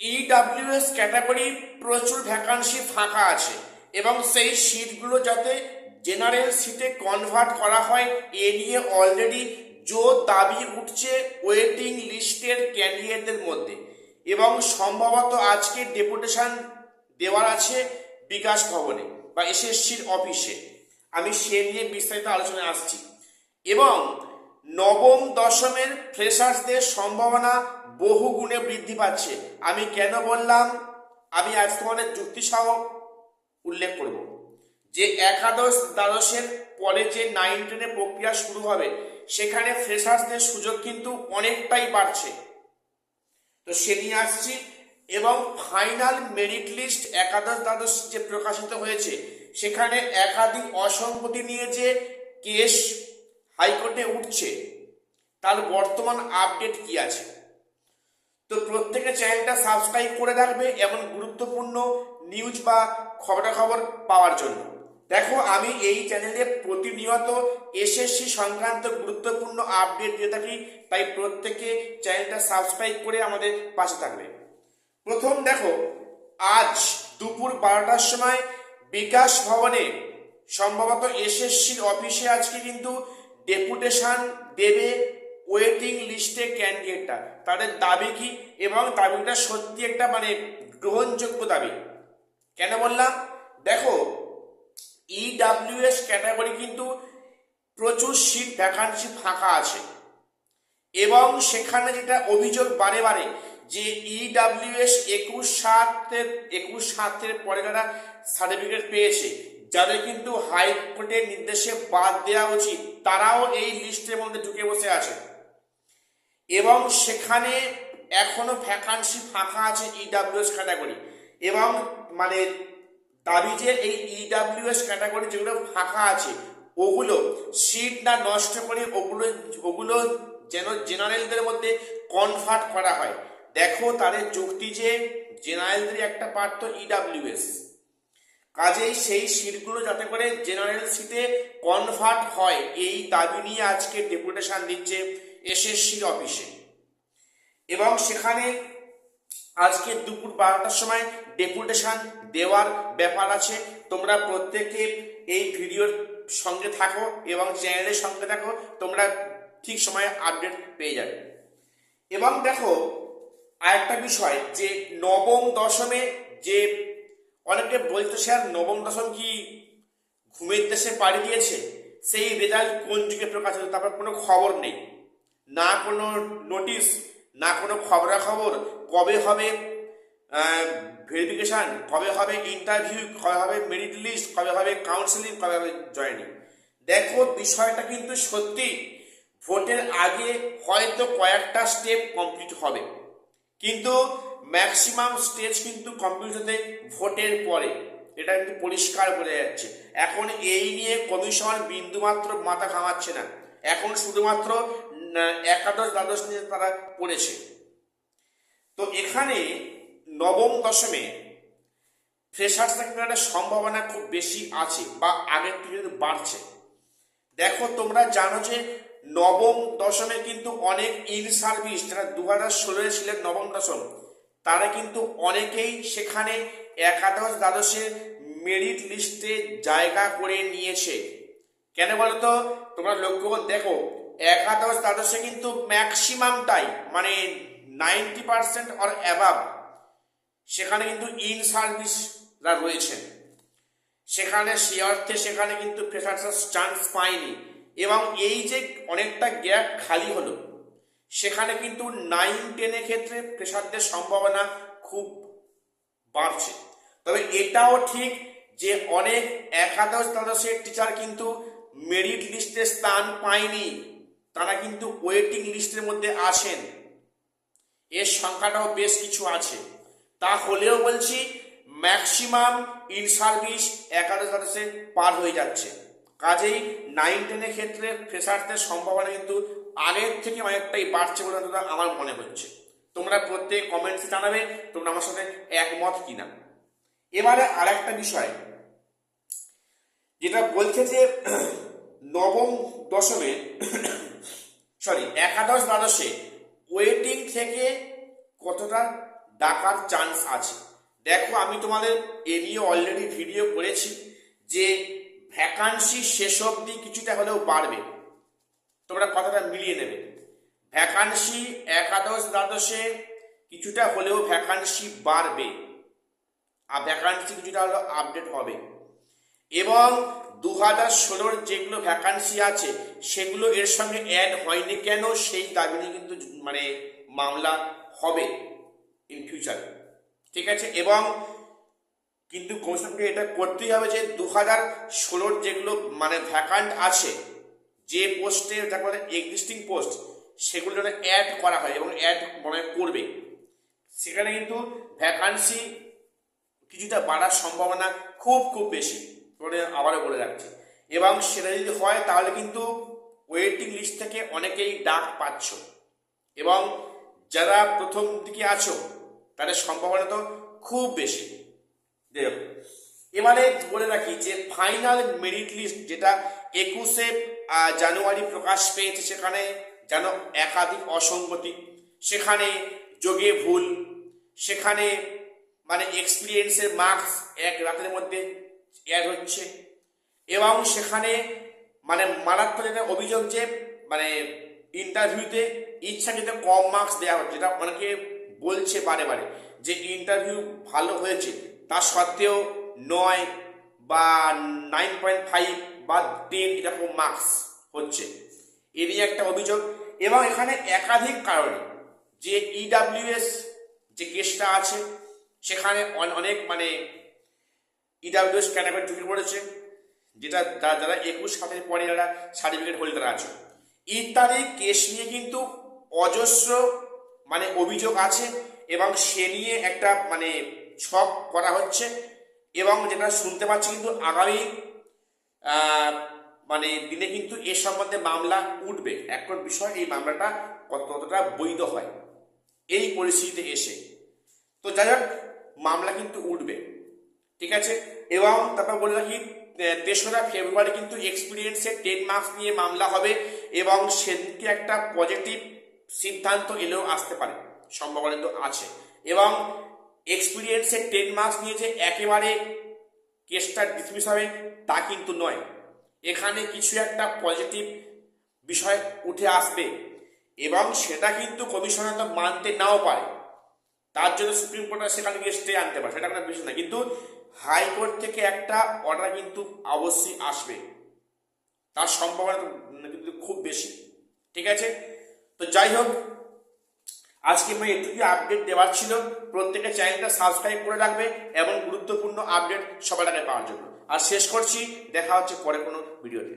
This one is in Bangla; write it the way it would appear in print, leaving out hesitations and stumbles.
ইডাব্লিউএস ক্যাটাগরি প্রচুর ভ্যাকান্সি ফাঁকা আছে এবং সেই সিটগুলো যাতে জেনারেল সিটে কনভার্ট করা হয় এ নিয়ে অলরেডি জোর দাবি উঠছে ওয়েটিং লিস্টের ক্যান্ডিডেটদের মধ্যে এবং সম্ভবত আজকে ডেপুটেশন দেওয়ার আছে বিকাশ ভবনে বা এসএসসির অফিসে। আমি সে নিয়ে বিস্তারিত আলোচনায় আসছি এবং নবম দশমের ফ্রেশার্সদের সম্ভাবনা বহু গুণে বৃদ্ধি পাচ্ছে। আমি কেন বললাম, আমি আজ তোমাদের যুক্তিসহ উল্লেখ করব যে একাদশ দ্বাদশের পরে যে 9-10 প্রক্রিয়া শুরু হবে সেখানে ফ্রেশার্সদের সুযোগ কিন্তু অনেকটাই বাড়ছে। তো সে নিয়ে আসছি এবং ফাইনাল মেরিট লিস্ট একাদশ দ্বাদশ যে প্রকাশিত হয়েছে সেখানে একাধিক অসঙ্গতি নিয়ে যে কেস হাইকোর্টে উঠছে তার বর্তমান আপডেট কি আছে। তো প্রত্যেকে চ্যানেলটা সাবস্ক্রাইব করে রাখবে এমন গুরুত্বপূর্ণ নিউজ বা খবরাখবর পাওয়ার জন্য। দেখো, আমি এই চ্যানেলে প্রতিনিয়ত এসএসসি সংক্রান্ত গুরুত্বপূর্ণ আপডেট দিয়ে থাকি, তাই প্রত্যেকে চ্যানেলটা সাবস্ক্রাইব করে আমাদের পাশে থাকবে। প্রথম দেখো, আজ দুপুর 12টার সময় বিকাশ ভবনে সম্ভবত এসএসসির অফিসে আজকে কিন্তু ডেপুটেশন দেবে ওয়েটিং লিস্টে ক্যান্ডিডেটটা। তাদের দাবি কি এবং দাবিটা সত্যি একটা গ্রহণযোগ্য দাবি। কেন বললাম, দেখো ইডাব্লিউএস ক্যাটাগরি কিন্তু প্রচুর সিট ভ্যাকান্সি ফাঁকা আছে এবং সেখানে যেটা অভিযোগ বারে বারে যে ইডাব্লিউএস 21/7 পরে যারা সার্টিফিকেট পেয়েছে, যাদের কিন্তু হাইকোর্টের নির্দেশে বাদ দেওয়া উচিত, তারাও এই লিস্টের মধ্যে ঢুকে বসে আছে এবং সেখানে এখনো ভ্যাকান্সি ফাঁকা আছে ইডাব্লিউএস ক্যাটাগরি। এবং দাবি যে এই ইডাব্লিউএস ক্যাটাগরি যেগুলো ফাঁকা আছে ওগুলো সিট না নষ্ট করে ওগুলো যেন জেনারেলদের মধ্যে কনভার্ট করা হয়। দেখো, তাদের যুক্তি যে জেনারেলদের একটা পার্ট তো ইডাব্লিউএস, কাজেই সেই সিটগুলো যাতে করে জেনারেল সিটে কনভার্ট হয় এই দাবি নিয়ে আজকে ডেপুটেশন দিচ্ছে এসএসসির অফিসে এবং সেখানে আজকে দুপুর 12টার সময় ডেপুটেশন দেওয়ার ব্যাপার আছে। তোমরা প্রত্যেকে এই ভিডিওর সঙ্গে থাকো এবং চ্যানেলের সঙ্গে থাকো, তোমরা ঠিক সময়ে আপডেট পেয়ে যাবে। এবং দেখো আরেকটা বিষয় যে নবম দশমে যে অনেকে বলতো স্যার নবম দশম কি ঘুমের দেশে পাড়ি দিয়েছে, সেই রেজাল্ট কোন যুগে প্রকাশিত, তারপর কোনো খবর নেই, না কোনো নোটিশ, না কোনো খবরাখবর, কবে হবে ভেরিফিকেশান, কবে হবে ইন্টারভিউ, কবে হবে মেরিট লিস্ট, কবে হবে কাউন্সেলিং, কবে হবে জয়েনিং। দেখো বিষয়টা কিন্তু সত্যি ভোটের আগে হয়তো কয়েকটা স্টেপ কমপ্লিট হবে, কিন্তু ম্যাক্সিমাম স্টেজ কিন্তু কমপ্লিট হতে ভোটের পরে, এটা কিন্তু পরিষ্কার বোঝা যাচ্ছে। এখন এই নিয়ে কমিশন বিন্দুমাত্র মাথা ঘামাচ্ছে না, এখন শুধুমাত্র একাদশ দ্বাদশ নিয়ে তারা পড়েছে। তো এখানে নবম দশমে ফ্রেশার্স একটা সম্ভাবনা খুব বেশি আছে বা আগের থেকে বাড়ছে। দেখো, তোমরা জানো যে নবম দশমে কিন্তু অনেক ইন সার্ভিস যারা 2016 ছিলেন নবম দশম, তারা কিন্তু অনেকেই সেখানে একাদশ দ্বাদশে মেরিট লিস্টে জায়গা করে নিয়েছে। কেন বলতো, তোমরা লক্ষ্য করে দেখো একাদশ দ্বাদশে কিন্তু ম্যাক্সিমামটাই 90% অর অ্যাবাভ সেখানে কিন্তু ইন সার্ভিসরা রয়েছেন। সেখানে সে অর্থে সেখানে কিন্তু ফ্রেশার্সরা চান্স পায়নি এবং এই যে অনেকটা গ্যাপ খালি হলো সেখানে কিন্তু 9-10 ক্ষেত্রে ফ্রেশারদের সম্ভাবনা খুব বাড়ছে। তবে এটাও ঠিক যে অনেক একাদশ দ্বাদশের টিচার কিন্তু মেরিট লিস্টে স্থান পায়নি, তারা কিন্তু ওয়েটিং লিস্টের মধ্যে আছেন, এর সংখ্যাটাও বেশ কিছু আছে। তা হলেও বলছি ম্যাক্সিমাম ইন সার্ভিস একাদশ দ্বাদশে পার হয়ে যাচ্ছে, কাজেই 9-10 ক্ষেত্রে ফ্রেশারদের সম্ভাবনা কিন্তু আগের থেকে অনেকটাই বাড়ছে বলে আমার মনে হচ্ছে। তোমরা প্রত্যেক কমেন্টসে জানাবে তোমরা আমার সাথে একমত কিনা। এবারে আর একটা বিষয় যেটা বলছে যে নবম দশমে একাদশ দ্বাদশে ওয়েটিং থেকে কতটা ডাকার চান্স আছে। দেখো আমি তোমাদের এ নিয়ে অলরেডি ভিডিও করেছি যে ভ্যাকান্সি শেষ অবধি কিছুটা হলেও বাড়বে, তোমরা কথাটা মিলিয়ে নেবে। ভ্যাকান্সি একাদশ দ্বাদশে কিছুটা হলেও ভ্যাকান্সি বাড়বে, আর ভ্যাকান্সি কিছুটা হলেও আপডেট হবে। এবং 2016 যেগুলো ভ্যাকান্সি আছে সেগুলো এর সঙ্গে অ্যাড হয়নি কেন, সেই দাবি নিয়ে কিন্তু মানে মামলা হবে ইন ফিউচার, ঠিক আছে। এবং কিন্তু কমিশনকে এটা করতেই হবে যে 2016 যেগুলো মানে ভ্যাকান্ট আছে, যে পোস্টে যাকে বলে এক্সিস্টিং পোস্ট, সেগুলো যেন অ্যাড করা হয় এবং অ্যাড মনে করবে, সেখানে কিন্তু ভ্যাকান্সি কিছুটা বাড়ার সম্ভাবনা খুব খুব বেশি, মানে আবারও বলে রাখছি। এবং সেটা যদি হয় তাহলে কিন্তু ওয়েটিং লিস্ট থেকে অনেকেই ডাক পাচ্ছ, এবং যারা প্রথম দিকে আছো তাদের সম্ভাবনা তো খুব বেশি। এবারে বলে রাখি যে ফাইনাল মেরিট লিস্ট যেটা 21শে জানুয়ারি প্রকাশ পেয়েছে, সেখানে যেন একাধিক অসঙ্গতি, সেখানে যোগে ভুল, সেখানে মানে এক্সপিরিয়েন্সের মার্কস এক রাতের মধ্যে অ্যাড হচ্ছে, এবং সেখানে মানে মারাত্মক একটা অভিযোগ যে মানে ইন্টারভিউতে ইচ্ছাকৃত কম মার্কস দেওয়া হচ্ছে, যেটা অনেকে বলছে বারে বারে যে ইন্টারভিউ ভালো হয়েছে তা সত্ত্বেও 9 বা 9.5 বা 10 এরকম মার্কস হচ্ছে, এরই একটা অভিযোগ। এবং এখানে একাধিক কারণে যে ইডাব্লিউএস যে কেসটা আছে সেখানে অনেক মানে ইডাব্লিউএস ক্যাটাগরি ঢুকে পড়েছে, যেটা যারা 21 সালের পরে যারা সার্টিফিকেট হোল্ডার আছে, ইত্যাদি কেস নিয়ে কিন্তু অজস্র মানে অভিযোগ আছে, এবং সে নিয়ে একটা মানে ছক করা হচ্ছে। এবং যেটা শুনতে পাচ্ছি কিন্তু আগামী মানে দিনে কিন্তু এ সম্বন্ধে মামলা উঠবে। এখন বিষয় এই মামলাটা কতটা বৈধ হয় এই পরিস্থিতিতে এসে, তো যাই হোক মামলা কিন্তু উঠবে, ঠিক আছে। এবং তারপর বলে রাখি 3রা ফেব্রুয়ারি কিন্তু এক্সপিরিয়েন্সের 10 মার্কস নিয়ে মামলা হবে, এবং সেদিনকে একটা পজিটিভ সিদ্ধান্ত এলেও আসতে পারে, সম্ভাবনা তো আছে। এবং এক্সপিরিয়েন্সের 10 মার্কস নিয়ে যে একেবারে কেসটা ডিসমিস হবে তা কিন্তু নয়, এখানে কিছু একটা পজিটিভ বিষয় উঠে আসবে, এবং সেটা কিন্তু কমিশনার তো মানতে নাও পারে, তার জন্য সুপ্রিম কোর্টে সেখানে গিয়ে স্টে আনতে পারে, সেটা কোনো বিষয় না। কিন্তু হাইকোর্ট থেকে একটা অর্ডার কিন্তু অবশ্যই আসবে, তার সম্ভাবনা কিন্তু খুব বেশি, ঠিক আছে। তো যাই হোক আজকে আমি এটুকু আপডেট দেওয়ার ছিল। প্রত্যেকের চ্যানেলটা সাবস্ক্রাইব করে রাখবে এবং গুরুত্বপূর্ণ আপডেট সবার আগে পাওয়ার জন্য। আর শেষ করছি, দেখা হচ্ছে পরে কোনো ভিডিওতে।